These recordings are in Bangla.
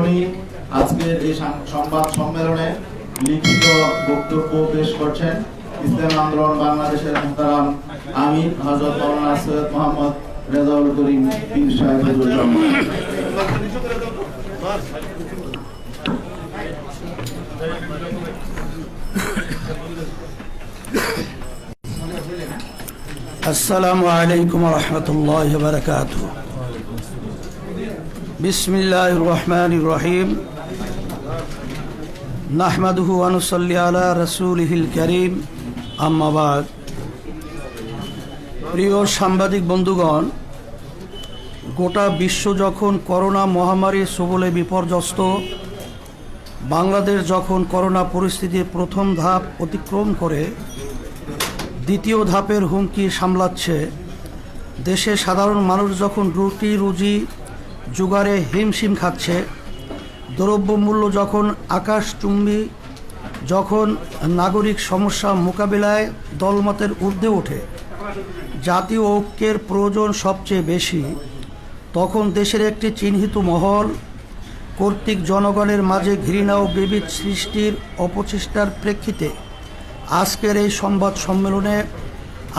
এখনই আজকের এই সংবাদ সম্মেলনে লিখিত বক্তব্য পেশ করছেন ইসলামী আন্দোলন বাংলাদেশের মুহতারাম আমির হযরত মাওলানা সৈয়দ মোহাম্মদ রেজাউল করিম পীর সাহেব হুজুর। আসসালামু আলাইকুম ওয়া রাহমাতুল্লাহি ওয়া বারাকাতুহু। বিসমিল্লাহির রহমানির রহিম। নাহমাদুহু ওয়া নুসাল্লি আলা রাসূলিহিল কারীম, আম্মা বাদ। প্রিয় সাংবাদিক বন্ধুগণ, গোটা বিশ্ব যখন করোনা মহামারীর সবলে বিপর্যস্ত, বাংলাদেশ যখন করোনা পরিস্থিতির প্রথম ধাপ অতিক্রম করে দ্বিতীয় ধাপের হুমকি সামলাচ্ছে, দেশে সাধারণ মানুষ যখন রুটি রুজি জোগাড়ে হিমশিম খাচ্ছে, দ্রব্যমূল্য যখন আকাশচুম্বী, যখন নাগরিক সমস্যা মোকাবিলায় দলমতের ঊর্ধ্বে ওঠে জাতীয় ঐক্যের প্রয়োজন সবচেয়ে বেশি, তখন দেশের একটি চিহ্নিত মহল কর্তৃক জনগণের মাঝে ঘৃণা ও বিভেদ সৃষ্টির অপচেষ্টার প্রেক্ষিতে আজকের এই সংবাদ সম্মেলনে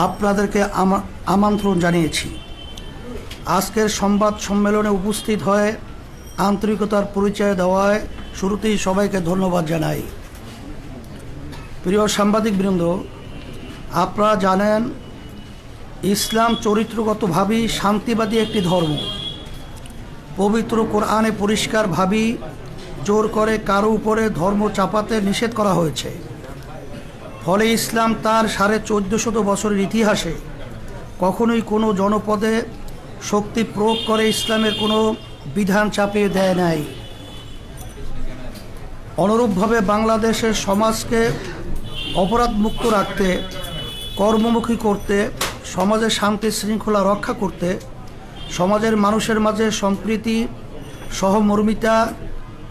আপনাদেরকে আমন্ত্রণ জানিয়েছি। আজকের সংবাদ সম্মেলনে উপস্থিত হয়ে আন্তরিকতার পরিচয় দেওয়ায় শুরুতেই সবাইকে ধন্যবাদ জানাই। প্রিয় সাংবাদিকবৃন্দ, আপনারা জানেন ইসলাম চরিত্রগতভাবেই শান্তিবাদী একটি ধর্ম। পবিত্র কোরআনে পরিষ্কারভাবেই জোর করে কারো উপরে ধর্ম চাপাতে নিষেধ করা হয়েছে। ফলে ইসলাম তার 1450 বছরের ইতিহাসে কখনোই কোনো জনপদে শক্তি প্রয়োগ করে ইসলামের কোনো বিধান চাপিয়ে দেয় নাই। অনুরূপভাবে বাংলাদেশের সমাজকে অপরাধমুক্ত রাখতে, কর্মমুখী করতে, সমাজের শান্তি শৃঙ্খলা রক্ষা করতে, সমাজের মানুষের মাঝে সম্প্রীতি, সহমর্মিতা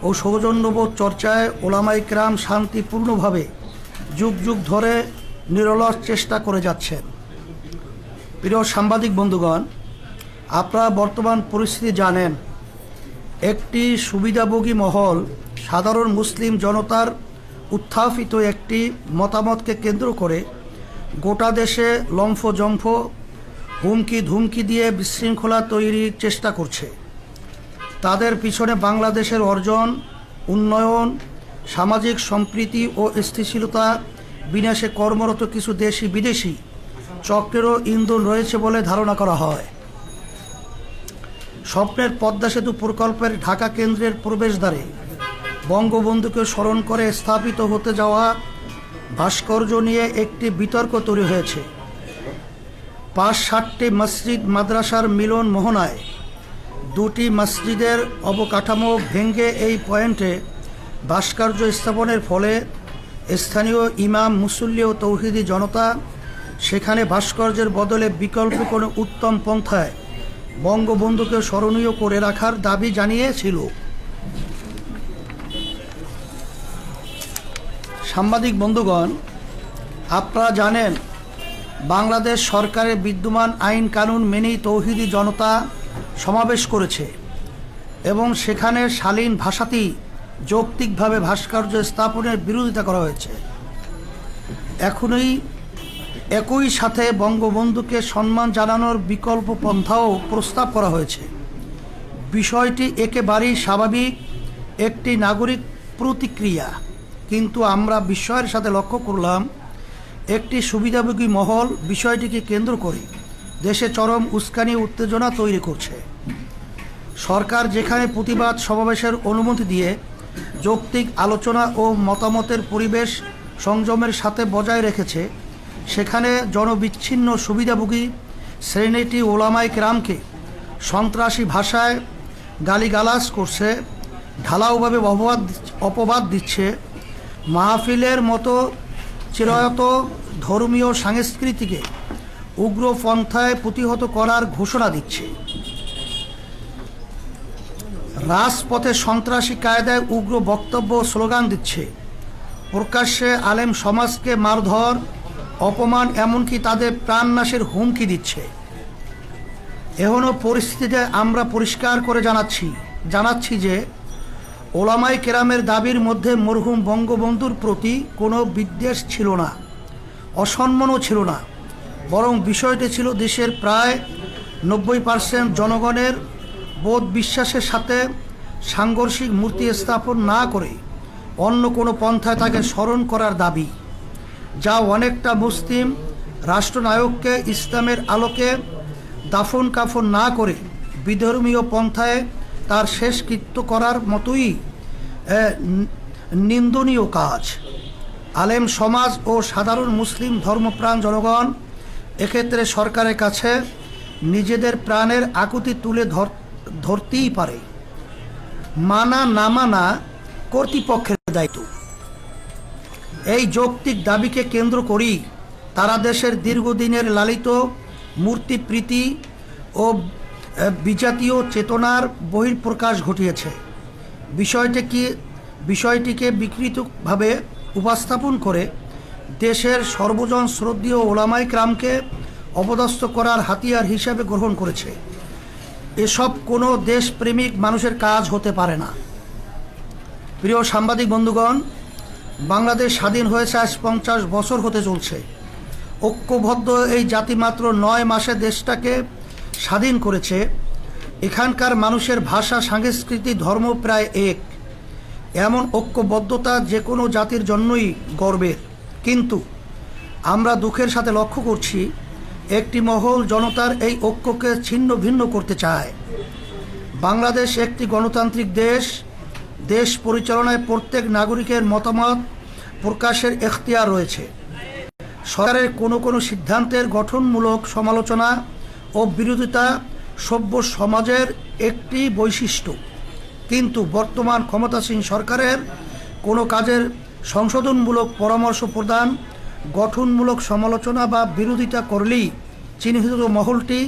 ও সৌজন্যবোধ চর্চায় ওলামায়ে কেরাম শান্তিপূর্ণভাবে যুগ যুগ ধরে নিরলস চেষ্টা করে যাচ্ছেন। প্রিয় সাংবাদিক বন্ধুগণ, আপনারা বর্তমান পরিস্থিতি জানেন। একটি সুবিধাভোগী মহল সাধারণ মুসলিম জনতার উত্থাপিত একটি মতামতকে কেন্দ্র করে গোটা দেশে লম্ফজম্ফ, হুমকি ধুমকি দিয়ে বিশৃঙ্খলা তৈরির চেষ্টা করছে। তাদের পিছনে বাংলাদেশের অর্জন, উন্নয়ন, সামাজিক সম্প্রীতি ও স্থিতিশীলতা বিনাশে কর্মরত কিছু দেশি বিদেশি চক্রেরও ইন্ধন রয়েছে বলে ধারণা করা হয়। স্বপ্নের পদ্মা সেতু প্রকল্পের ঢাকা কেন্দ্রের প্রবেশদ্বারে বঙ্গবন্ধুকে স্মরণ করে স্থাপিত হতে যাওয়া ভাস্কর্য নিয়ে একটি বিতর্ক তৈরি হয়েছে। 5-7টি মসজিদ মাদ্রাসার মিলন মোহনায় 2টি মসজিদের অবকাঠামো ভেঙে এই পয়েন্টে ভাস্কর্য স্থাপনের ফলে স্থানীয় ইমাম, মুসল্লি ও তৌহিদি জনতা সেখানে ভাস্কর্যের বদলে বিকল্প কোনো উত্তম পন্থায় বঙ্গবন্ধুকে স্মরণীয় করে রাখার দাবি জানিয়েছিল। সাংবাদিক বন্ধুগণ, আপনারা জানেন বাংলাদেশ সরকারের বিদ্যমান আইন কানুন মেনেই তৌহিদি জনতা সমাবেশ করেছে এবং সেখানে শালীন ভাষাতেই যৌক্তিকভাবে ভাস্কর্য স্থাপনের বিরোধিতা করা হয়েছে। একই সাথে বঙ্গবন্ধুকে সম্মান জানানোর বিকল্প পন্থাও প্রস্তাব করা হয়েছে। বিষয়টি একেবারেই স্বাভাবিক একটি নাগরিক প্রতিক্রিয়া, কিন্তু আমরা বিস্ময়ের সাথে লক্ষ্য করলাম একটি সুবিধাভোগী মহল বিষয়টিকে কেন্দ্র করে দেশে চরম উস্কানি উত্তেজনা তৈরি করছে। সরকার যেখানে প্রতিবাদ সমাবেশের অনুমতি দিয়ে যৌক্তিক আলোচনা ও মতামতের পরিবেশ সংযমের সাথে বজায় রেখেছে, সেখানে জনবিচ্ছিন্ন সুবিধাভোগী শ্রেণীটি ওলামায়ে কেরামকে সন্ত্রাসী ভাষায় গালিগালাজ করছে, ঢালাওভাবে অপবাদ দিচ্ছে, মাহফিলের মতো চিরায়ত ধর্মীয় সংস্কৃতিকে উগ্রপন্থায় প্রতিহত করার ঘোষণা দিচ্ছে। রাজপথে সন্ত্রাসী কায়দায় উগ্র বক্তব্য স্লোগান দিচ্ছে, প্রকাশ্যে আলেম সমাজকে মারধর, অপমান, এমনকি তাদের প্রাণনাশের হুমকি দিচ্ছে। এখনও পরিস্থিতিতে আমরা পরিষ্কার করে জানাচ্ছি যে ওলামায়ে কেরামের দাবির মধ্যে মরহুম বঙ্গবন্ধুর প্রতি কোনো বিদ্বেষ ছিল না, অসম্মানও ছিল না, বরং বিষয়টি ছিল দেশের প্রায় 90% জনগণের বোধ বিশ্বাসের সাথে সাংঘর্ষিক মূর্তি স্থাপন না করে অন্য কোনো পন্থায় তাকে স্মরণ করার দাবি, যা অনেকটা মুসলিম রাষ্ট্রনায়ককে ইসলামের আলোকে দাফন কাফন না করে বিধর্মীয় পন্থায় তার শেষকৃত্য করার মতোই নিন্দনীয় কাজ। আলেম সমাজ ও সাধারণ মুসলিম ধর্মপ্রাণ জনগণ এক্ষেত্রে সরকারের কাছে নিজেদের প্রাণের আকুতি তুলে ধরতেই পারে। মানা না মানা কর্তৃপক্ষের দায়িত্ব। এই যৌক্তিক দাবিকে কেন্দ্র করেই তারা দেশের দীর্ঘদিনের লালিত মূর্তিপ্রীতি ও বিজাতীয় চেতনার বহিঃপ্রকাশ ঘটিয়েছে। বিষয়টিকে বিকৃতভাবে উপস্থাপন করে দেশের সর্বজন শ্রদ্ধেয় ওলামায়ে কেরামকে অপদস্থ করার হাতিয়ার হিসেবে গ্রহণ করেছে। এসব কোনো দেশপ্রেমিক মানুষের কাজ হতে পারে না। প্রিয় সাংবাদিক বন্ধুগণ, বাংলাদেশ স্বাধীন হয়েছে আজ 50 বছর হতে চলছে। ঐক্যবদ্ধ এই জাতি মাত্র 9 মাসে দেশটাকে স্বাধীন করেছে। এখানকার মানুষের ভাষা, সংস্কৃতি, ধর্ম প্রায় এক। এমন ঐক্যবদ্ধতা যে কোনো জাতির জন্যই গর্বের। কিন্তু আমরা দুঃখের সাথে লক্ষ্য করছি, একটি মহল জনতার এই ঐক্যকে ছিন্ন ভিন্ন করতে চায়। বাংলাদেশ একটি গণতান্ত্রিক দেশ। দেশ পরিচালনায় প্রত্যেক নাগরিকের মতামত প্রকাশের এখতিয়ার রয়েছে। সরকারের কোনো সিদ্ধান্তের গঠনমূলক সমালোচনা ও বিরোধিতা সভ্য সমাজের একটি বৈশিষ্ট্য। কিন্তু বর্তমান ক্ষমতাসীন সরকারের কোনো কাজের সংশোধনমূলক পরামর্শ প্রদান, গঠনমূলক সমালোচনা বা বিরোধিতা করলেই চিহ্নিত মহলটি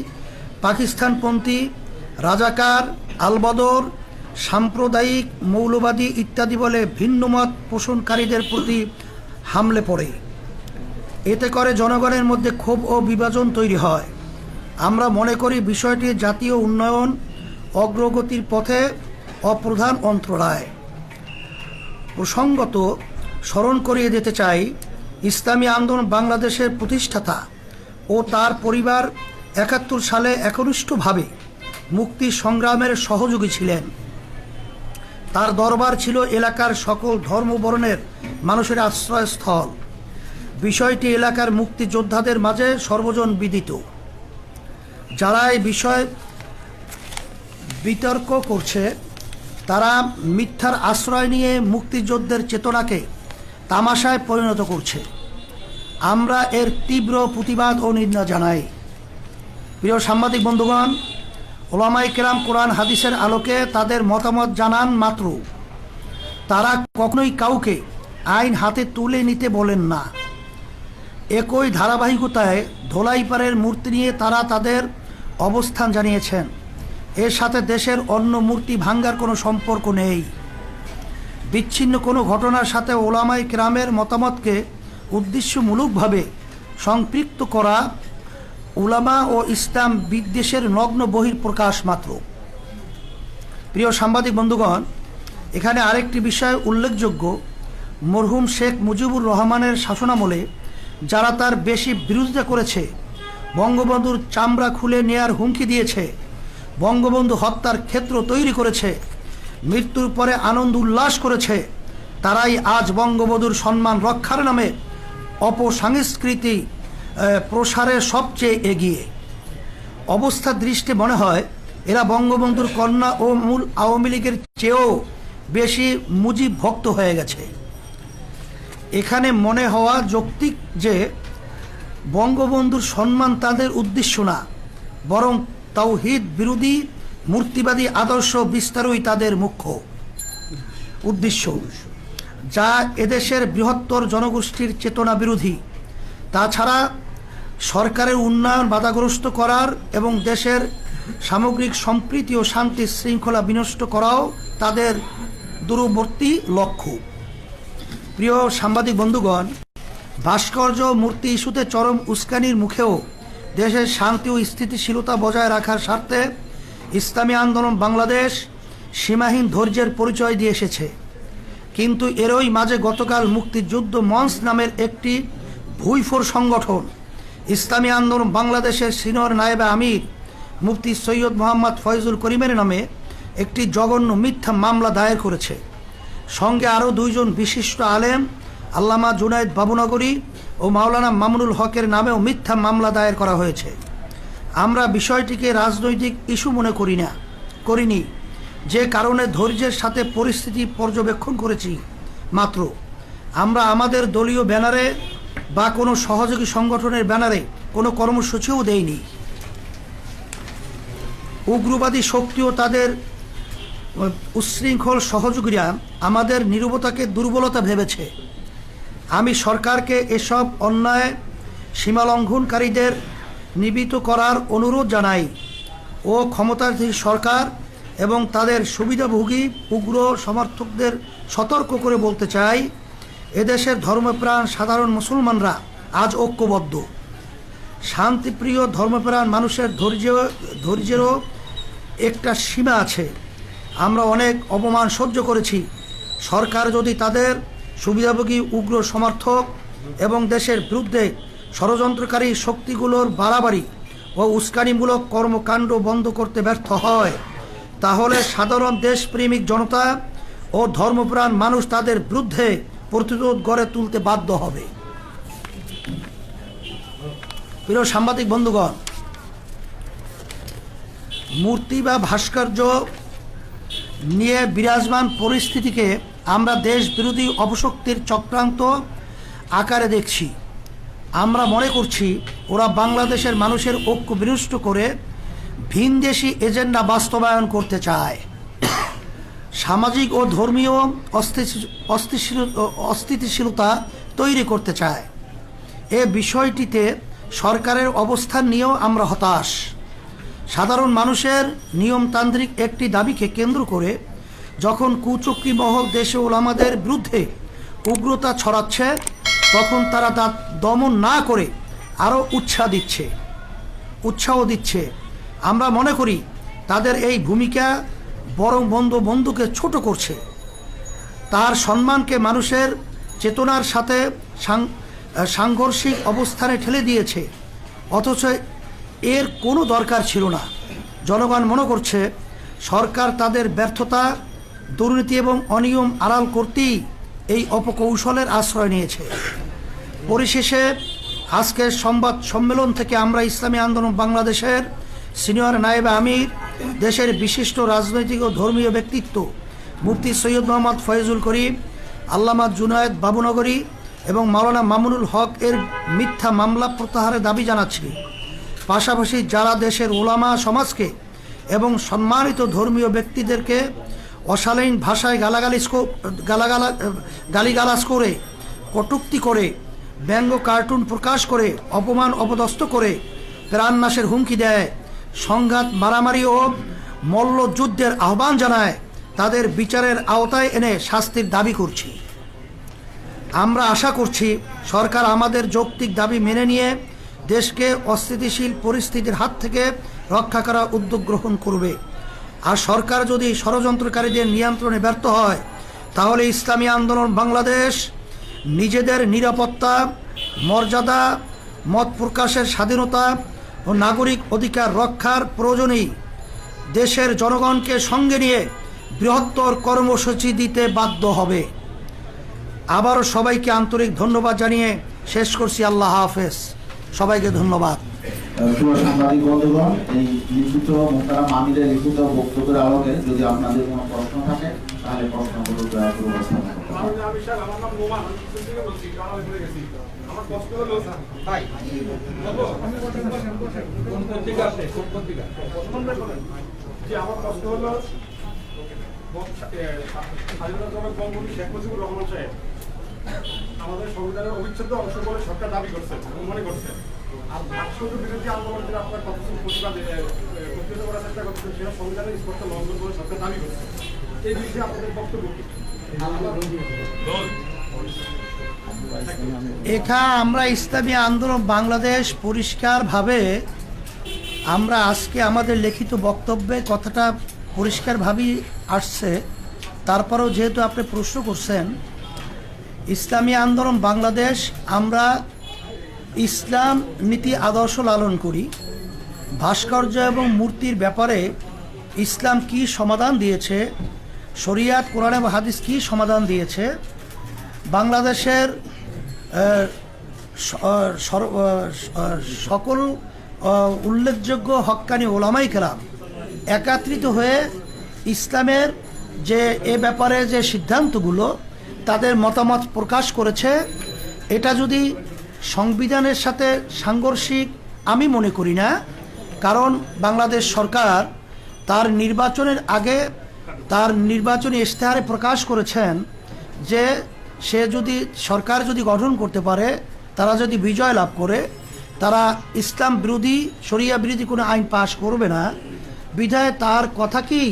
পাকিস্তানপন্থী, রাজাকার, আলবদর, সাম্প্রদায়িক, মৌলবাদী ইত্যাদি বলে ভিন্নমত পোষণকারীদের প্রতি হামলে পড়ে। এতে করে জনগণের মধ্যে ক্ষোভ ও বিভাজন তৈরি হয়। আমরা মনে করি বিষয়টি জাতীয় উন্নয়ন অগ্রগতির পথে অপ্রধান অন্তরায়। প্রসঙ্গত স্মরণ করিয়ে দিতে চাই, ইসলামী আন্দোলন বাংলাদেশের প্রতিষ্ঠাতা ও তার পরিবার 71 সালে একনিষ্ঠভাবে মুক্তি সংগ্রামের সহযোগী ছিলেন। তার দরবার ছিল এলাকার সকল ধর্মবর্ণের মানুষের আশ্রয়স্থল। বিষয়টি এলাকার মুক্তিযোদ্ধাদের মাঝে সর্বজন বিদিত। যারা এই বিষয়ে বিতর্ক করছে তারা মিথ্যার আশ্রয় নিয়ে মুক্তিযুদ্ধের চেতনাকে তামাশায় পরিণত করছে। আমরা এর তীব্র প্রতিবাদ ও নিন্দা জানাই। প্রিয় সাংবাদিক বন্ধুগণ, ওলামায়ে কেরাম কোরআন হাদিসের আলোকে তাদের মতামত জানান মাত্র তারা কখনোই কাউকে আইন হাতে তুলে নিতে বলেন না। একই ধারাবাহিকতায় ধোলাইপাড়ের মূর্তি নিয়ে তারা তাদের অবস্থান জানিয়েছেন। এর সাথে দেশের অন্য মূর্তি ভাঙ্গার কোনো সম্পর্ক নেই। বিচ্ছিন্ন কোনো ঘটনার সাথে ওলামায়ে কেরামের মতামতকে উদ্দেশ্যমূলকভাবে সম্পৃক্ত করা উলামা ও ইসলাম বিদ্বেষের নগ্ন বহিঃপ্রকাশ মাত্র। প্রিয় সাংবাদিক বন্ধুগণ, এখানে আরেকটি বিষয় উল্লেখযোগ্য। মরহুম শেখ মুজিবুর রহমানের শাসনামলে যারা তার বেশি বিরোধিতা করেছে, বঙ্গবন্ধুর চামড়া খুলে নেয়ার হুমকি দিয়েছে, বঙ্গবন্ধু হত্যার ক্ষেত্র তৈরি করেছে, মৃত্যুর পরে আনন্দ উল্লাস করেছে, তারাই আজ বঙ্গবন্ধুর সম্মান রক্ষার নামে অপসংস্কৃতি প্রসারের সবচেয়ে এগিয়ে। অবস্থার দৃষ্টি মনে হয় এরা বঙ্গবন্ধুর কন্যা ও মূল আওয়ামী লীগের চেয়েও বেশি মুজিব ভক্ত হয়ে গেছে। এখানে মনে হওয়া যৌক্তিক যে বঙ্গবন্ধুর সম্মান তাদের উদ্দেশ্য না, বরং তাওহীদ বিরোধী মূর্তিবাদী আদর্শ বিস্তারই তাদের মুখ্য উদ্দেশ্য, যা এদেশের বৃহত্তর জনগোষ্ঠীর চেতনা বিরোধী। তাছাড়া সরকারের উন্নয়ন বাধাগ্রস্ত করার এবং দেশের সামগ্রিক সম্প্রীতি ও শান্তি শৃঙ্খলা বিনষ্ট করাও তাদের দূরবর্তী লক্ষ্য। প্রিয় সাংবাদিক বন্ধুগণ, ভাস্কর্য মূর্তি ইস্যুতে চরম উস্কানির মুখেও দেশের শান্তি ও স্থিতিশীলতা বজায় রাখার স্বার্থে ইসলামী আন্দোলন বাংলাদেশ সীমাহীন ধৈর্যের পরিচয় দিয়ে এসেছে, কিন্তু এরই মাঝে গতকাল মুক্তিযুদ্ধ মঞ্চ নামের একটি ভুইফোর সংগঠন ইসলামী আন্দোলন বাংলাদেশের সিনিয়র নায়েবে আমির মুফতি সৈয়দ মোহাম্মদ ফয়জুল করিমের নামে একটি জঘন্য মিথ্যা মামলা দায়ের করেছে। সঙ্গে আরও দুইজন বিশিষ্ট আলেম আল্লামা জুনায়েদ বাবুনগরী ও মাওলানা মামুনুল হকের নামেও মিথ্যা মামলা দায়ের করা হয়েছে। আমরা বিষয়টিকে রাজনৈতিক ইস্যু মনে করিনি, যে কারণে ধৈর্যের সাথে পরিস্থিতি পর্যবেক্ষণ করেছি মাত্র। আমরা আমাদের দলীয় ব্যানারে বা কোনো সহযোগী সংগঠনের ব্যানারে কোনো কর্মসূচিও দেইনি। উগ্রবাদী শক্তি ও তাদের উচ্ছৃঙ্খল সহযোগীরা আমাদের নীরবতাকে দুর্বলতা ভেবেছে। আমি সরকারকে এসব অন্যায় সীমালঙ্ঘনকারীদের নিবৃত্ত করার অনুরোধ জানাই ও ক্ষমতাধীন সরকার এবং তাদের সুবিধাভোগী উগ্র সমর্থকদের সতর্ক করে বলতে চাই, এদেশের ধর্মপ্রাণ সাধারণ মুসলমানরা আজ ঐক্যবদ্ধ। শান্তিপ্রিয় ধর্মপ্রাণ মানুষের ধৈর্যেরও একটা সীমা আছে। আমরা অনেক অপমান সহ্য করেছি। সরকার যদি তাদের সুবিধাভোগী উগ্র সমর্থক এবং দেশের বিরুদ্ধে ষড়যন্ত্রকারী শক্তিগুলোর বাড়াবাড়ি ও উস্কানিমূলক কর্মকাণ্ড বন্ধ করতে ব্যর্থ হয়, তাহলে সাধারণ দেশপ্রেমিক জনতা ও ধর্মপ্রাণ মানুষ তাদের বিরুদ্ধে প্রতিরোধ গড়ে তুলতে বাধ্য হবে। প্রিয় সাংবাদিক বন্ধুগণ, মূর্তি বা ভাস্কর্য নিয়ে বিরাজমান পরিস্থিতিকে আমরা দেশ বিরোধী অপশক্তির চক্রান্ত আকারে দেখছি। আমরা মনে করছি ওরা বাংলাদেশের মানুষের ঐক্য বিনষ্ট করে ভিনদেশি এজেন্ডা বাস্তবায়ন করতে চায়, সামাজিক ও ধর্মীয় অস্থিতিশীলতা তৈরি করতে চায়। এ বিষয়টিতে সরকারের অবস্থান নিয়েও আমরা হতাশ। সাধারণ মানুষের নিয়মতান্ত্রিক একটি দাবিকে কেন্দ্র করে যখন কুচক্রী মহল দেশে ওলামাদের বিরুদ্ধে উগ্রতা ছড়াচ্ছে, তখন তারা তা দমন না করে আরও উৎসাহ দিচ্ছে। আমরা মনে করি তাদের এই ভূমিকা বরং বন্ধুকে ছোট করছে, তার সম্মানকে মানুষের চেতনার সাথে সাংঘর্ষিক অবস্থানে ঠেলে দিয়েছে, অথচ এর কোনো দরকার ছিল না। জনগণ মনে করছে সরকার তাদের ব্যর্থতা, দুর্নীতি এবং অনিয়ম আড়াল করতেই এই অপকৌশলের আশ্রয় নিয়েছে। পরিশেষে আজকের সংবাদ সম্মেলন থেকে আমরা ইসলামী আন্দোলন বাংলাদেশের সিনিয়র নায়েবে আমির, দেশের বিশিষ্ট রাজনৈতিক ও ধর্মীয় ব্যক্তিত্ব মুফতি সৈয়দ মোহাম্মদ ফয়জুল করিম, আল্লামা জুনায়েদ বাবুনগরী এবং মাওলানা মামুনুল হক এর মিথ্যা মামলা প্রত্যাহারের দাবি জানাচ্ছি। পাশাপাশি যারা দেশের ওলামা সমাজকে এবং সম্মানিত ধর্মীয় ব্যক্তিদেরকে অশালীন ভাষায় গালিগালাজ করে, কটূক্তি করে, ব্যঙ্গ কার্টুন প্রকাশ করে, অপমান অপদস্থ করে, প্রাণনাশের হুমকি দেয়, সংঘাত মারামারি ও মল্লযুদ্ধের আহ্বান জানায়, তাদের বিচারের আওতায় এনে শাস্তির দাবি করছি। আমরা আশা করছি সরকার আমাদের যৌক্তিক দাবি মেনে নিয়ে দেশকে অস্থিতিশীল পরিস্থিতির হাত থেকে রক্ষা করার উদ্যোগ গ্রহণ করবে। আর সরকার যদি ষড়যন্ত্রকারীদের নিয়ন্ত্রণে ব্যর্থ হয়, তাহলে ইসলামী আন্দোলন বাংলাদেশ নিজেদের নিরাপত্তা, মর্যাদা, মত প্রকাশের স্বাধীনতা ও নাগরিক অধিকার রক্ষার প্রয়োজনেই দেশের জনগণকে সঙ্গে নিয়ে বৃহত্তর কর্মসূচি দিতে বাধ্য হবে। আবারও সবাইকে আন্তরিক ধন্যবাদ জানিয়ে শেষ করছি। আল্লাহ হাফেজ। সবাইকে ধন্যবাদ। প্রিয় সাংবাদিক বন্ধুগণ, এই লিখিত মোহতারাম আমিরের লিখিত বক্তব্যের আলোকে যদি আপনাদের কোনো প্রশ্ন থাকে তাহলে প্রশ্নগুলো দয়া করে উপস্থাপন করতে পারেন। আমার নাম নোমান, আমি থেকে বলছি, কারণ আমি ভুলে গেছি। আমার প্রশ্ন হলো ভাই, কোন পত্রিকা আছে? কোন পত্রিকা? যে আমার প্রশ্ন হলো স্বাধীনতা বঙ্গবন্ধু শেখ মুজিবুর রহমান সাহেব আমাদের সংবিধানের অবিচ্ছেদ্য অংশ বলে সরকার দাবি করছে, মনে করছে। আর ভাস্কর্য বিরোধী আন্দোলন যেটা আপনার প্রতিবাদ করার চেষ্টা করছে, সেটা সংবিধানের স্পষ্ট লঙ্ঘন বলে সরকার দাবি করছে। এই বিষয়ে আপনাদের বক্তব্য কি? আমরা ইসলামী আন্দোলন বাংলাদেশ পরিষ্কারভাবে আমরা আজকে আমাদের লিখিত বক্তব্যে কথাটা পরিষ্কারভাবেই আসছে। তারপরেও যেহেতু আপনি প্রশ্ন করছেন, ইসলামী আন্দোলন বাংলাদেশ আমরা ইসলাম নীতি আদর্শ লালন করি। ভাস্কর্য এবং মূর্তির ব্যাপারে ইসলাম কি সমাধান দিয়েছে, শরিয়াত কোরআন এবং হাদিস কি সমাধান দিয়েছে, বাংলাদেশের সকল উল্লেখযোগ্য হক্কানি ওলামাই কেরাম একত্রিত হয়ে ইসলামের যে এ ব্যাপারে যে সিদ্ধান্তগুলো তাদের মতামত প্রকাশ করেছে, এটা যদি সংবিধানের সাথে সাংঘর্ষিক আমি মনে করি না। কারণ বাংলাদেশ সরকার তার নির্বাচনের আগে তার নির্বাচনী ইশতেহারে প্রকাশ করেছেন যে সে যদি সরকার যদি গঠন করতে পারে, তারা যদি বিজয় লাভ করে, তারা ইসলাম বিরোধী শরিয়া বিরোধী কোনো আইন পাশ করবে না। বিধায় তার কথাকেই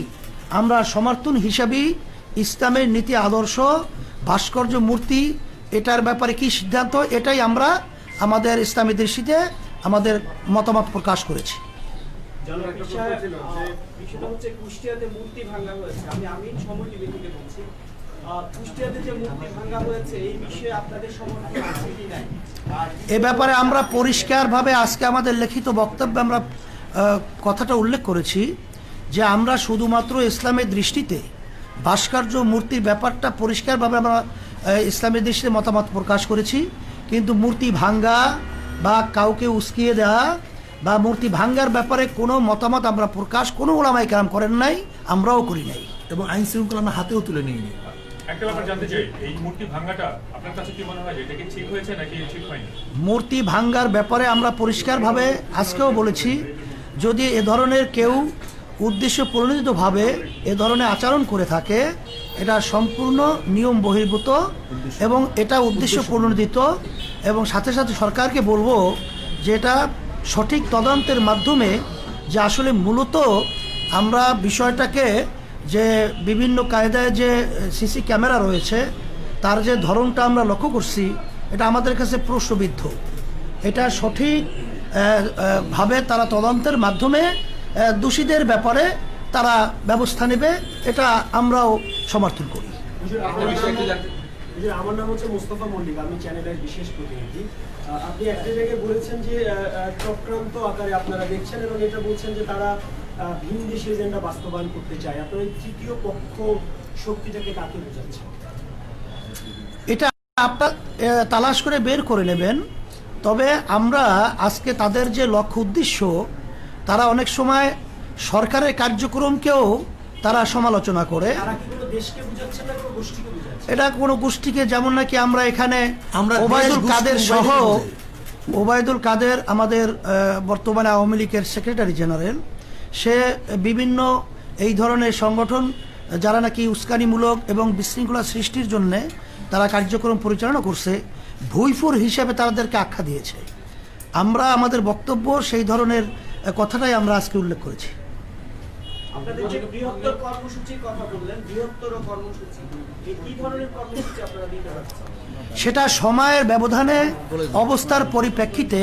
আমরা সমর্থন হিসাবেই ইসলামের নীতি আদর্শ, ভাস্কর্য, মূর্তি এটার ব্যাপারে কি সিদ্ধান্ত, এটাই আমরা আমাদের ইসলামী দৃষ্টিতে আমাদের মতামত প্রকাশ করেছি। বিষয়টা হচ্ছে কুষ্টিয়াতে মূর্তি ভাঙা হয়েছে। আমি সময় টিভি থেকে বলছি, কুষ্টিয়াতে যে মূর্তি ভাঙা হয়েছে এই বিষয়ে আপনাদের সমর্থন আছে কি নাই? এ ব্যাপারে আমরা পরিষ্কারভাবে আজকে আমাদের লিখিত বক্তব্যে আমরা কথাটা উল্লেখ করেছি যে আমরা শুধুমাত্র ইসলামের দৃষ্টিতে ভাস্কর্য মূর্তির ব্যাপারটা পরিষ্কারভাবে আমরা ইসলামের দৃষ্টিতে মতামত প্রকাশ করেছি। কিন্তু মূর্তি ভাঙ্গা বা কাউকে উস্কিয়ে দেওয়া বা মূর্তি ভাঙ্গার ব্যাপারে কোনো মতামত আমরা প্রকাশ কোনো ওলামায়ে কেরাম করেন নাই, আমরাও করি নাই এবং আইন শৃঙ্খলা আমরা হাতেও তুলে নিইনি। একটা ব্যাপার জানতে চাই, এই মূর্তি ভাঙাটা আপনার কাছে কি মনে হয়, এটা কি ঠিক হয়েছে নাকি ঠিক হয়নি? মূর্তি ভাঙ্গার ব্যাপারে আমরা পরিষ্কারভাবে আজকেও বলেছি, যদি এ ধরনের কেউ উদ্দেশ্য প্রণোদিতভাবে এ ধরনের আচরণ করে থাকে, এটা সম্পূর্ণ নিয়ম বহির্ভূত এবং এটা উদ্দেশ্য প্রণোদিত। এবং সাথে সাথে সরকারকে বলবো যে এটা সঠিক তদন্তের মাধ্যমে যে আসলে মূলত আমরা বিষয়টাকে যে বিভিন্ন কায়দায় যে সিসি ক্যামেরা রয়েছে তার যে ধরনটা আমরা লক্ষ্য করছি, এটা আমাদের কাছে প্রশ্নবিদ্ধ। এটা সঠিক ভাবে তারা তদন্তের মাধ্যমে দোষীদের ব্যাপারে তারা ব্যবস্থা নেবে, এটা আমরাও সমর্থন করি। আমার নাম হচ্ছে মোস্তফা মল্লিক, আমি চ্যানেলের বিশেষ প্রতিনিধি। আপনি একটা জায়গায় বলেছেন যে চক্রান্ত আকারে আপনারা দেখছেন এবং এটা বলছেন যে তারা ভিন দেশে এজেন্ডা বাস্তবায়ন করতে চায়। আপনারা এই তৃতীয় পক্ষ শক্তিটাকে কাকে বোঝাচ্ছেন? এটা আপনার তালাশ করে বের করে নেবেন। তবে আমরা আজকে তাদের যে লক্ষ্য উদ্দেশ্য, তারা অনেক সময় সরকারের কার্যক্রমকেও তারা সমালোচনা করে। এটা কোনো গোষ্ঠীকে, যেমন নাকি আমরা এখানে ওবায়দুল কাদের সহ, ওবায়দুল কাদের আমাদের বর্তমানে আওয়ামী লীগের সেক্রেটারি জেনারেল, সে বিভিন্ন এই ধরনের সংগঠন যারা নাকি উস্কানিমূলক এবং বিশৃঙ্খলা সৃষ্টির জন্যে তারা কার্যক্রম পরিচালনা করছে, ভুইফুর হিসেবে তাদেরকে আখ্যা দিয়েছে। আমরা আমাদের বক্তব্য সেই ধরনের কথাটাই আমরা আজকে উল্লেখ করেছি। আপনাদের যে বৃহত্তর কর্মসূচির কথা বললেন, বৃহত্তর কর্মসূচি কি ধরনের কর্মসূচি আপনারা দিতে পারছেন? সেটা সময়ের ব্যবধানে অবস্থার পরিপ্রেক্ষিতে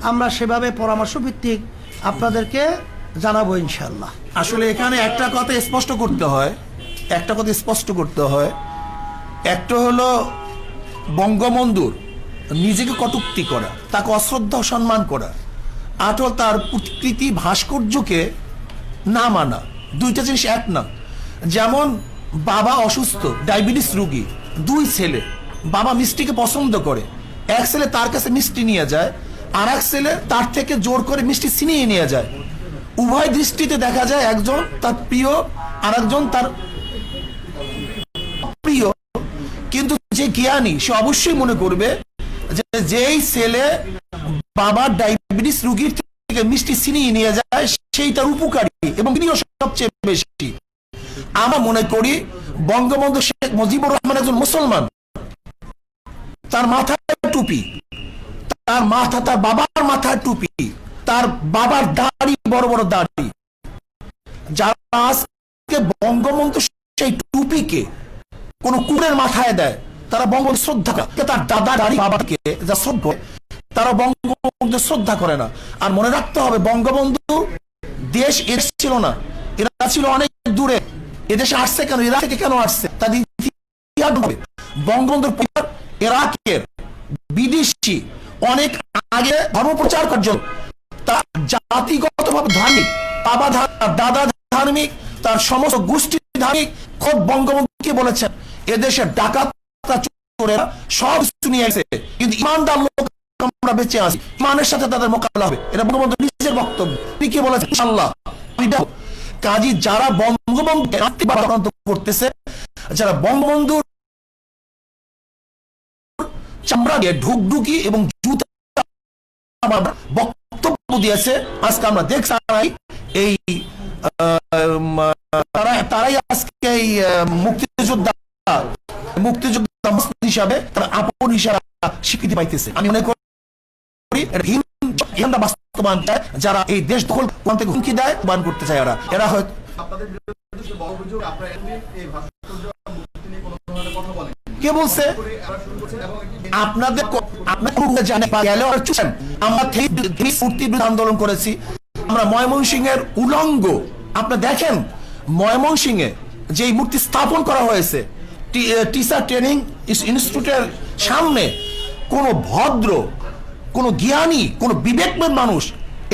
আমরা সেভাবে পরামর্শ ভিত্তিক আপনাদেরকে জানাবো ইনশাআল্লাহ। আসলে এখানে একটা কথা স্পষ্ট করতে হয়, একটা হলো বঙ্গবন্ধুর নিজেকে কটূক্তি করা, তাকে অশ্রদ্ধা সম্মান করা, আর তার প্রকৃতি ভাস্কর্যকে না মানা, দুইটা জিনিস এক না। যেমন বাবা অসুস্থ, ডায়াবেটিস রোগী, দুই ছেলে, বাবা মিষ্টিকে পছন্দ করে, এক ছেলে তার কাছে মিষ্টি নিয়ে যায়, আর এক ছেলে তার থেকে জোর করে মিষ্টি ছিনিয়ে নিয়ে যায়। উভয় দৃষ্টিতে দেখা যায় একজন তার প্রিয় আর একজন তার প্রিয়, কিন্তু যে জ্ঞানী সে অবশ্যই মনে করবে যে যেই ছেলে বাবার ডায়াবেটিস রোগীর থেকে মিষ্টি ছিনিয়ে নিয়ে যায় সেই তার উপকারী এবং তিনিও সবচেয়ে বেশি। আমরা মনে করি বঙ্গবন্ধু শেখ মুজিবুর রহমান একজন মুসলমান, তার মাথায় টুপি, তার বাবার মাথায় টুপি, তার বাবার দাড়ি বড় বড় দাড়ি। যারা আজকে বঙ্গবন্ধু সেই টুপিকে কোন কুকুরের মাথায় দেয়, তারা বঙ্গবন্ধু শ্রদ্ধা করে, তার দাদা দাড়ি বাবাকে যা শ্রদ্ধা, তারা বঙ্গবন্ধু শ্রদ্ধা করে না। আর মনে রাখতে হবে বঙ্গবন্ধু দেশ এর ছিল না, এরা ছিল অনেক দূরে, এদেশে আসছে কেন, ইরাক থেকে কেন আসছে, তাদের ইতিহাস হবে। বঙ্গবন্ধুর পরিবার ইরাকের বিদেশি অনেক আগে ধর্মপ্রচার করার জন্য, তার জাতিগতভাবে ধার্মিক, বাবা দাদা ধার্মিক, তার সমস্ত গোষ্ঠী ধার্মিক। খোদ বঙ্গবন্ধুকে বলেছেন এদেশের ডাকাতরা চোরেরা সব নিয়ে এসে, কিন্তু ইমানদার লোক আমরা বেঁচে আছি, ইমানের সাথে তাদের মোকাবিলা হবে। এটা বঙ্গবন্ধু নিজের বক্তব্য। তিনি কি বলেছেন? ইনশাআল্লাহ। কাজী যারা বঙ্গবন্ধুকে আক্রান্ত করতেছে, যারা বঙ্গবন্ধুর চামড়া দিয়ে ঢুকঢুকি এবং জুতা বক্তব্য দিয়েছে, আজকে আমরা দেখছি এই তারাই আজকে এই মুক্তিযোদ্ধা হিসাবে তারা আপন হিসাবে স্বীকৃতি পাইতেছে। আমি মনে করি বাস্তবায়ন চায়, যারা এই দেশ দখল থেকে হুমকি দেয় বান করতে চায়, এরা হয়তো কে বলছে আপনাদের আমরা আন্দোলন করেছি, আমরা ময়মনসিংহের উলঙ্গ, আপনারা দেখেন ময়মনসিংহে যে মূর্তি স্থাপন করা হয়েছে টিচার ট্রেনিং ইনস্টিটিউটের সামনে, কোন ভদ্র, কোন জ্ঞানী, কোন বিবেকবান মানুষ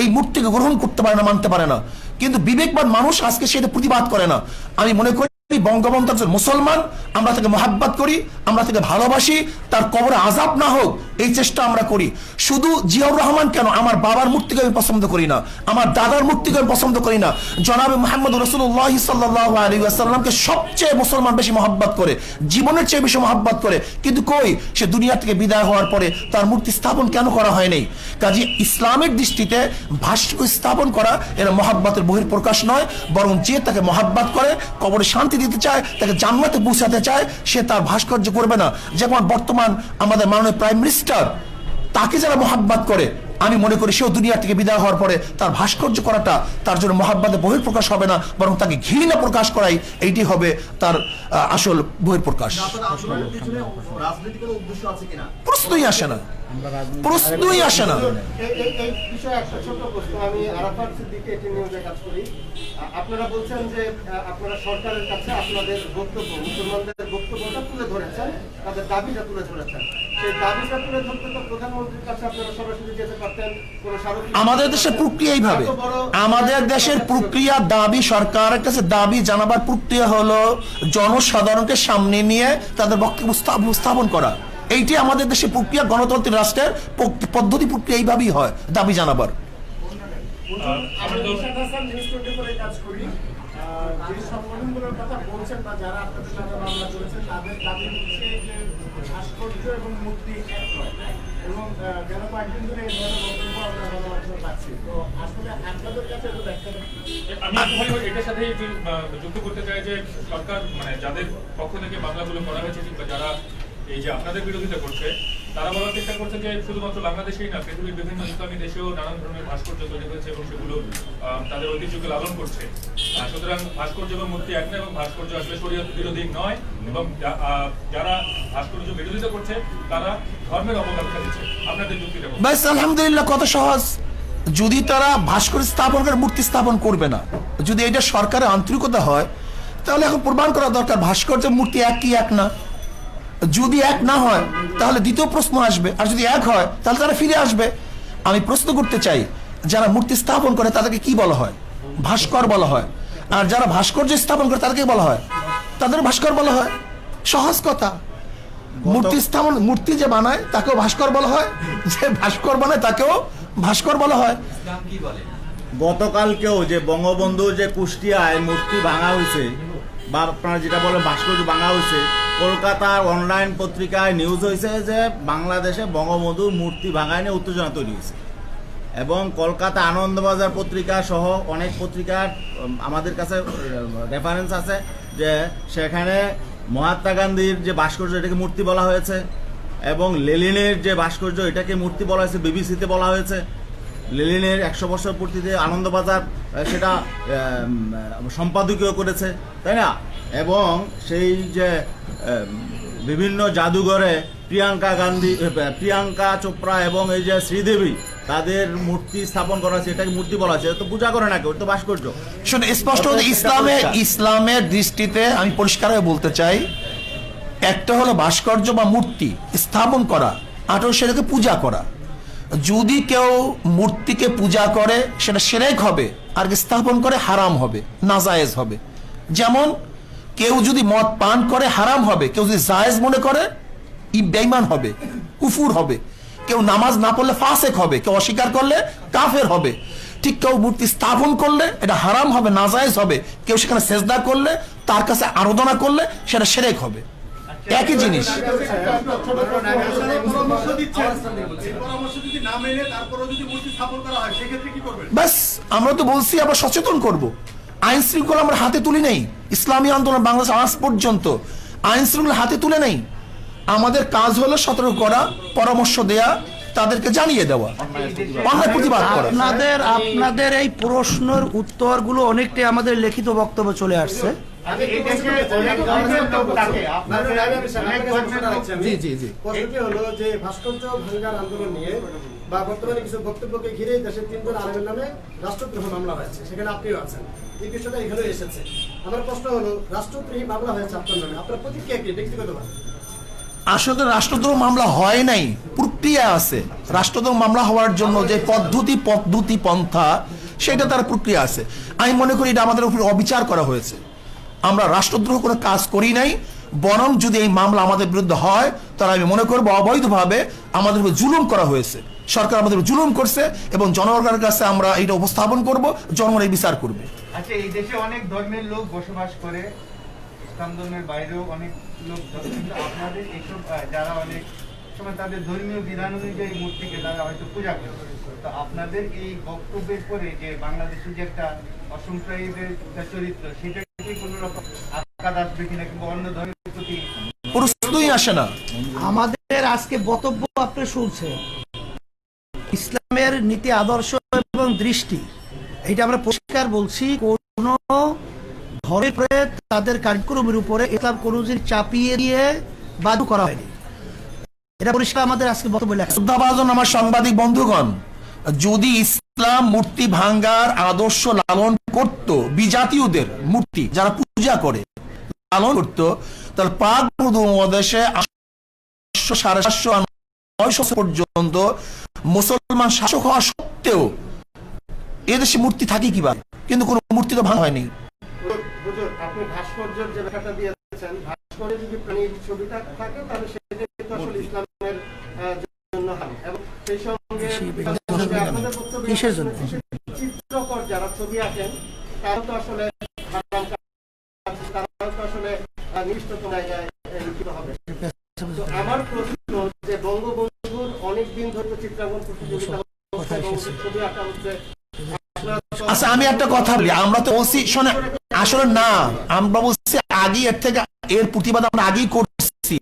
এই মূর্তিকে গ্রহণ করতে পারে না, মানতে পারে না। কিন্তু বিবেকবান মানুষ আজকে সেটা প্রতিবাদ করে না। আমি মনে করি বঙ্গবন্ধু একজন মুসলমান, আমরা তাকে মহাব্বত করি, আমরা তাকে ভালোবাসি, তার কবরে আযাব না হোক এই চেষ্টা আমরা করি। শুধু জিয়াউর রহমান কেন, আমার বাবার মূর্তিকে আমি পছন্দ করি না, আমার দাদার মূর্তিকে আমি পছন্দ করি না। জনাবে মুহাম্মদ রাসূলুল্লাহ সাল্লাল্লাহু আলাইহি ওয়াসাল্লামকে সবচেয়ে মুসলমান বেশি মহাব্বত করে, জীবনের চেয়ে বেশি মহাব্বত করে, কিন্তু কই সে দুনিয়া থেকে বিদায় হওয়ার পরে তার মূর্তি স্থাপন কেন করা হয়নি? কাজে ইসলামের দৃষ্টিতে ভাস্কর্য স্থাপন করা এর মহাব্বতের বহিঃপ্রকাশ নয়, বরং যে তাকে মহাব্বত করে, কবরে শান্তি দিতে চায়, তাকে জান্নাতে পৌঁছাতে চায়, সে তার ভাস্কর্য করবে না। যেমন বর্তমান আমাদের মাননীয় প্রাইম মিনিস্টার, তাকে যারা মহাব্বত করে, আমি মনে করি সেও দুনিয়া থেকে বিদায় হওয়ার পরে তার ভাস্কর্য করাটা তার জন্য মহাব্বতে বহিঃপ্রকাশ হবে না, বরং তাকে ঘৃণা প্রকাশ করাই এইটি হবে তার আসল বহিঃপ্রকাশ। প্রশ্নই আসে না, প্রশ্নই আসে না। এই বিষয়ে একটা ছোট প্রশ্ন, আমি আরাফাত সিদ্দিকী এটি নিউজে কাজ করি। আপনারা বলছেন যে আপনারা সরকারের কাছে আপনাদের বক্তব্য, মুসলমানদের বক্তব্যটা তুলে ধরেছেন, তাদের দাবিটা তুলে ধরেছেন। সেই দাবিটা তুলে ধরতে তো প্রধানমন্ত্রীর কাছে আপনারা সরাসরি যেতে পারতেন। আমাদের দেশের প্রক্রিয়া এইভাবে, আমাদের দেশের প্রক্রিয়া দাবি, সরকারের কাছে দাবি জানাবার প্রক্রিয়া হলো জনসাধারণকে সামনে নিয়ে তাদের বক্তব্য উপস্থাপন করা। এইটি আমাদের দেশের প্রক্রিয়া, গণতান্ত্রিক রাষ্ট্রের পদ্ধতি প্রক্রিয়া এইভাবেই হয় দাবি জানাবার। যে সংগঠনগুলোর কথা বলছেন বা যারা আপনাদের নামে মামলা করেছেন, তাদের দাবি হচ্ছে যে ভাস্কর্য এবং মূর্তি এক নয়, এবং গেল কয়েকদিন ধরে এই ধরনের বক্তব্য আমরা গণমাধ্যমে পাচ্ছি। তো আসলে আপনাদের কাছে আমি এটার সাথে যুক্ত করতে চাই যে সরকার, মানে যাদের পক্ষ থেকে মামলাগুলো করা হয়েছে কিংবা যারা এই যে আপনাদের বিরোধিতা করছে, তারা বলার চেষ্টা করছে যে শুধুমাত্র বাংলাদেশেই না, পৃথিবীর বিভিন্ন ইসলামী দেশেও নানান ধরনের ভাস্কর্য তৈরি হয়েছে এবং সেগুলো তাদের ঐতিহ্যকে লালন করছে। সুতরাং ভাস্কর্য এবং মূর্তি এক না, এবং ভাস্কর্য আসলে শরীয়ত বিরোধী নয়, এবং যারা ভাস্কর্য বিরোধিতা করছে তারা ধর্মের অবজ্ঞা দিচ্ছে। আপনাদের যুক্তিটা ব্যাস, আলহামদুলিল্লাহ, কত সহজ। যদি তারা ভাস্কর্য স্থাপন করে মূর্তি স্থাপন করবে না, যদি এটা সরকারের আন্তরিকতা হয়, তাহলে এখন প্রমাণ করা দরকার ভাস্কর্য মূর্তি এক কি এক না। যদি এক না হয় তাহলে দ্বিতীয় প্রশ্ন আসবে, আর যদি এক হয় তাহলে তারা ফিরে আসবে। আমি প্রশ্ন করতে চাই, যারা মূর্তি স্থাপন করে তাদেরকে কি বলা হয়? ভাস্কর বলা হয়। আর যারা ভাস্কর্য স্থাপন করে তাদেরকে বলা হয়, তাদের ভাস্কর বলা হয়। সহজ কথা। মূর্তি স্থাপন, মূর্তি যে বানায় তাকেও ভাস্কর বলা হয়, যে ভাস্কর বানায় তাকেও ভাস্কর বলা হয়। গতকালকেও যে বঙ্গবন্ধু যে কুষ্টিয়ায় মূর্তি ভাঙা হয়েছে, বা আপনারা যেটা বলেন ভাস্কর্য ভাঙা হয়েছে, কলকাতার অনলাইন পত্রিকায় নিউজ হয়েছে যে বাংলাদেশে বঙ্গবন্ধুর মূর্তি ভাঙায় নিয়ে উত্তেজনা তৈরি হয়েছে। এবং কলকাতা আনন্দবাজার পত্রিকা সহ অনেক পত্রিকার আমাদের কাছে রেফারেন্স আছে যে সেখানে মহাত্মা গান্ধীর যে ভাস্কর্য এটাকে মূর্তি বলা হয়েছে, এবং লেনিনের যে ভাস্কর্য এটাকে মূর্তি বলা হয়েছে, বিবিসিতে বলা হয়েছে। লেনিনের 100 বছর পূর্তিতে আনন্দবাজার সেটা সম্পাদকীয় করেছে, তাই না? এবং সেই যে বিভিন্ন জাদুঘরে প্রিয়াঙ্কা চোপড়া এবং এই যে শ্রীদেবী তাদের মূর্তি স্থাপন করা হয়েছে, এটাকে মূর্তি বলা হয়েছে, এটা তো পূজা করে না কেউ, এটা তো ভাস্কর্য। শুনে স্পষ্ট ইসলামের দৃষ্টিতে আমি পরিষ্কারভাবে বলতে চাই, একটা হলো ভাস্কর্য বা মূর্তি স্থাপন করা, আর হলো সেটাকে পূজা করা। যদি কেউ মূর্তিকে পূজা করে সেটা শিরক হবে, আর স্থাপন করে হারাম হবে, নাজায়েজ হবে। যেমন কেউ যদি মদ পান করে হারাম হবে, কেউ যদি জায়েজ মনে করে বেঈমান হবে, কুফুর হবে। কেউ নামাজ না পড়লে ফাসেক হবে, কেউ অস্বীকার করলে কাফের হবে। ঠিক কেউ মূর্তি স্থাপন করলে এটা হারাম হবে, নাজায়েজ হবে। কেউ সেখানে সেজদা করলে, তার কাছে আরাধনা করলে সেটা শিরক হবে। একই জিনিস। ব্যাস, আমরা তো বলছি আবার সচেতন করব। আইন শৃঙ্খলা আমরা হাতে তুলি নেই। ইসলামী আন্দোলন বাংলাদেশ আজ পর্যন্ত আইন শৃঙ্খলা হাতে তুলে নেই। আমাদের কাজ হলো সতর্ক করা, পরামর্শ দেয়া, তাদেরকে জানিয়ে দেওয়া, অন্যায় প্রতিবাদ করা। আপনাদের এই প্রশ্নের উত্তরগুলো অনেকটাই আমাদের লিখিত বক্তব্য চলে আসছে। প্রশ্নটি হলো যে ভাস্কর্য ভাঙার আন্দোলন নিয়ে বা বর্তমানে কিছু বক্তব্যকে ঘিরে দেশের 3 জন আলেমের নামে রাষ্ট্রদ্রোহ মামলা হয়েছে, সেখানে আপনিও আছেন। এই বিষয়টা এখানে এসেছে। আমার প্রশ্ন হলো, রাষ্ট্রদ্রোহী মামলা হয়েছে আপনার নামে, আপনার প্রতিক্রিয়া কি ব্যক্তিগতভাবে? আসলে রাষ্ট্রদ্রোহ মামলা হয় নাই, প্রক্রিয়া আছে। রাষ্ট্রদ্রোহ মামলা হওয়ার জন্য যে পদ্ধতি পন্থা, সেটা তার প্রক্রিয়া আছে। আমি মনে করি এটা আমাদের উপর অবিচার করা হয়েছে। আমরা রাষ্ট্রদ্রোহ কোনো কাজ করি নাই, বরং যদি এই মামলা আমাদের বিরুদ্ধে হয় তাহলে আমি মনে করবো অবৈধভাবে আমাদের উপর জুলুম করা হয়েছে। সরকার আমাদের উপর জুলুম করছে এবং জনগণের কাছে আমরা এটা উপস্থাপন করব, জনগণ এই বিচার করবে। আচ্ছা, এই দেশে অনেক ধর্মের লোক বসবাস করে, ইসলাম ধর্মের বাইরেও অনেক লোক, কিন্তু আপনাদের এইসব যারা অনেক সময় তাদের ধর্মীয় বিধান অনুযায়ী মূর্তিকে তারা হয়তো পূজা করে, তো আপনাদের এই বক্তব্যের পরে যে বাংলাদেশের যে একটা অসম্প্রদায়ের চরিত্র, সেটা কি কোনো রকম আঘাত আসবে কিনা, কিংবা অন্য ধর্মের প্রতি প্রশ্নই আসে না। আমাদের আজকে বক্তব্য আপনি শুনছেন, ইসলামের নীতি আদর্শ এবং দৃষ্টি, এটা আমরা পরিষ্কার বলছি। কোন ধরে তাদের কার্যক্রমের উপরে ইসলাম কোন জিনিস চাপিয়ে দিয়ে বাধ্য করা হয়নি, এটা পরিষ্কার আমাদের আজকে বক্তব্য লেখা। শ্রদ্ধাভাজন আমার সাংবাদিক বন্ধুগণ, যদি ইসলাম মূর্তি ভাঙ্গার আদর্শ লালন করত, বিজাতীয়দের মূর্তি যারা পূজা করে লালন করত, তাহলে পাক উপমহাদেশে 750-900 পর্যন্ত মুসলমান শাসক হওয়া সত্ত্বেও এদেশে মূর্তি থাকি কিভাবে? কিন্তু কোন মূর্তি তো ভাঙা হয়নি। আপনি ভাস্কর্যের যে ব্যাখ্যাটা দিয়েছেন, ভাস্কর্যে যদি প্রাণীর ছবিটা থাকে তাহলে সেটা কিন্তু আসলে ইসলামের জন্য হারাম। এবং সেই সঙ্গে আপনাদের বক্তব্য, কিসের জন্য? চিত্রকর যারা ছবি আঁকেন তারা তো আসলে হারাম কাজ, তারা তো আসলে নিষ্ঠতম জায়গায় লিখিত হবে। তো আমার প্রশ্ন যে বঙ্গবন্ধুর অনেকদিন ধরে চিত্রাঙ্কন প্রতিযোগিতা হচ্ছে, ছবি আঁকা হচ্ছে। আচ্ছা, আমি একটা কথা বলি, আমরা তো বলছি শোনে, আসলে না, আমরা বলছি আগে এর থেকে এর প্রতিবাদ আমরা আগেই করছি।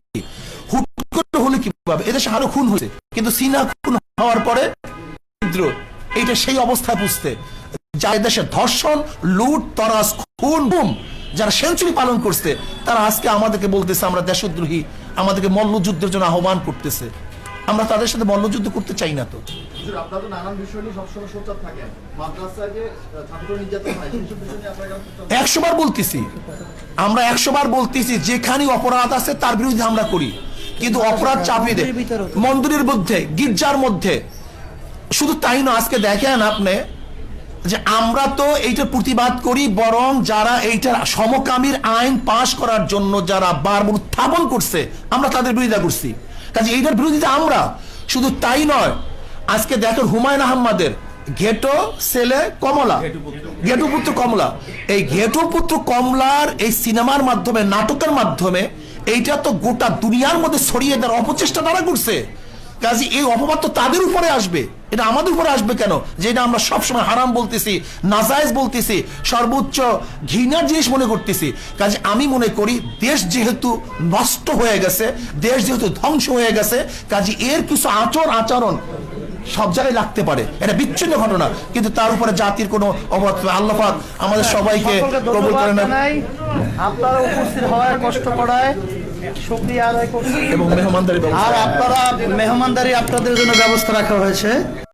হুট করে হলে কিভাবে? এদেশে আরো খুন হয়েছে, কিন্তু সিনা খুন হওয়ার পরে এইটা সেই অবস্থায় বুঝতে, যা এদেশে ধর্ষণ, লুট, তরাস, খুন, গুম যারা সেঞ্চুরি পালন করছে, তারা আজকে আমাদেরকে বলতেছে আমরা দেশদ্রোহী, আমাদেরকে মল্লযুদ্ধের জন্য আহ্বান করতেছে। আমরা তাদের সাথে মল্লযুদ্ধ করতে চাই না। তো আপনারা তো নানান বিষয় নিয়ে সবসময় সোচ্চার থাকেন, মাদ্রাসায় যে ছাত্র নির্যাতন হয় সেইসব বিষয় নিয়ে আপনারা 100 বার বলতেছি, আমরা 100 বার বলতেছি, যেখানে অপরাধ আছে তার বিরুদ্ধে আমরা করি, কিন্তু অপরাধ চাপিয়ে দেয় মন্দিরের মধ্যে, গির্জার মধ্যে। শুধু তাই না, আজকে দেখেন আপনি যে আমরা তো এইটার প্রতিবাদ করি, বরং যারা এইটার সমকামীর আইন পাশ করার জন্য যারা বারবার উত্থাপন করছে, আমরা তাদের বিরোধিতা করছি। কাজে এইটার বিরোধিতা আমরা। শুধু তাই নয়, আজকে দেখেন হুমায়ুন আহমেদের ঘেটো ছেলে কমলা, ঘেটু পুত্র কমলা, এই ঘেটু পুত্র কমলার এই সিনেমার মাধ্যমে, নাটকের মাধ্যমে এইটা তো গোটা দুনিয়ার মধ্যে ছড়িয়ে দেওয়ার অপচেষ্টা তারা করছে। কাজে এই অপবাদ তো তাদের উপরে আসবে, এটা আমাদের উপরে আসবে কেন? যেটা আমরা সবসময় হারাম বলতেছি, নাজায়েজ বলতেছি, সর্বোচ্চ ঘৃণার জিনিস মনে করতেছি। কাজে আমি মনে করি দেশ যেহেতু নষ্ট হয়ে গেছে, দেশ যেহেতু ধ্বংস হয়ে গেছে, কাজে এর কিছু আচরণ সব জায়গায় লাগতে পারে, এটা বিচ্ছিন্ন ঘটনা, কিন্তু তার উপরে জাতির কোনো অপরাধ। আল্লাহ পাক আমাদের সবাইকে কবুল করেন। আপনারা উপস্থিত হওয়ার কষ্ট করায় শুকরিয়া আদায় করছি, এবং মেহমানদারি, আর আপনারা মেহমানদারি আপনাদের জন্য ব্যবস্থা রাখা হয়েছে।